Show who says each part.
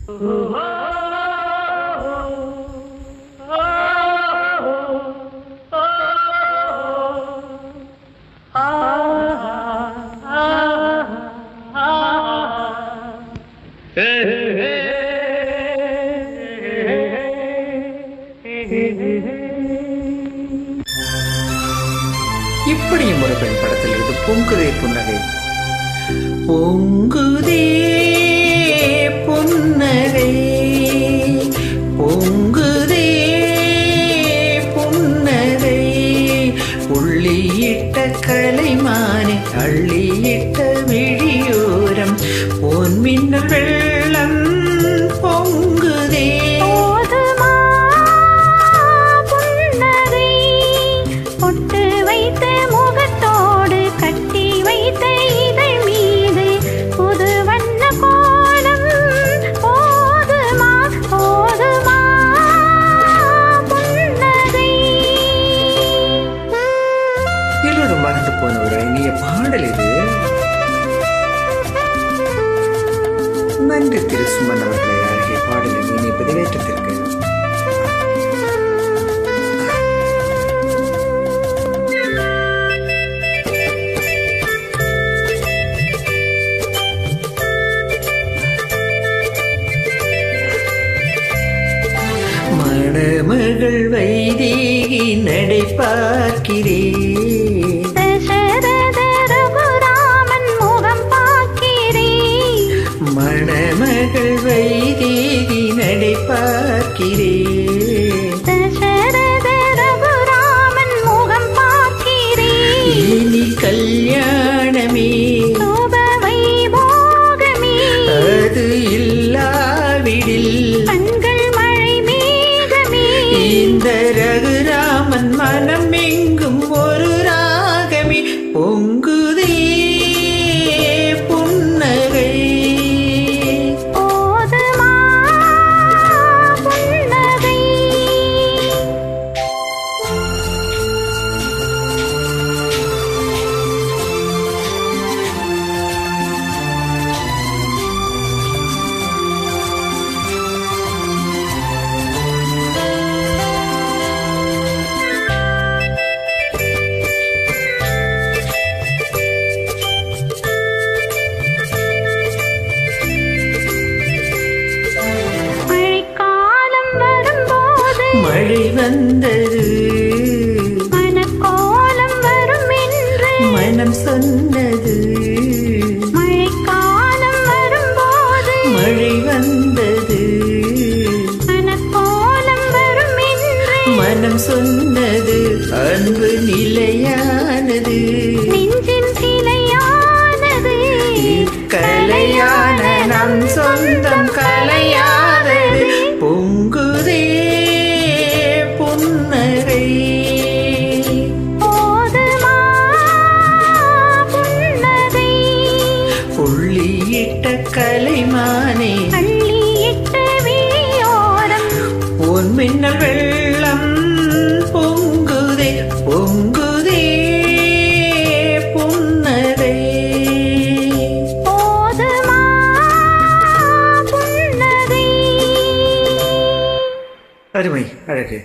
Speaker 1: இப்படியும் ஒரு பெண் படத்தில் இருந்து பொங்குதே புன்னகை, பொங்குதே புன்னகை, பொங்குதே புன்னகை, புள்ளியிட்ட கலைமானே அள்ளியிட்ட விழியோரம் பொன் மின்னல் வெள்ளம் பொங்குதே. மறந்து போன ஒரு இனிய பாடல் இது. நன்றி திரு சுமன் அவர்களை அழகிய பாடலின் இனிய பதிவேற்றத்திற்கு. மணமகள் வைதேகி நடை பார்க்கிறேன், மணமகள் வைதேகி நடை பார்க்கிறேன்,
Speaker 2: தசரத ரகுராமன் முகம் பார்க்கிறேன்.
Speaker 1: இனி கல்யாணமே
Speaker 2: வைபோகமே,
Speaker 1: அது இல்லாவிடில்
Speaker 2: கண்கள் மழை மேகமே.
Speaker 1: இந்த ரகுராமன் மனம் எங்கும் ஒரு ராகமே பொங்குதே புன்னகை. மழை வந்தது,
Speaker 2: மனக்கோலம் வரும் என்று
Speaker 1: மனம் சொன்னது,
Speaker 2: மழைக்காலம் வரும்போது
Speaker 1: மழை வந்தது,
Speaker 2: மனக்கோலம் வரும் என்று
Speaker 1: மனம் சொன்னது. அன்பு நிலையானது,
Speaker 2: நெஞ்சின் சிலையானது,
Speaker 1: கலையான நம் சொந்தம் கலையாதது பொங்குதே புன்னகை.
Speaker 2: போதுமா புன்னகை,
Speaker 1: புள்ளியிட்ட கலைமானே
Speaker 2: அள்ளியிட்ட விழியோரம்
Speaker 1: பொன் மின்னல் வெள்ளம் பொங்குதே பொங்குதே புன்னகை.
Speaker 2: போதுமா புன்னகை.
Speaker 1: அருமை, அழகு.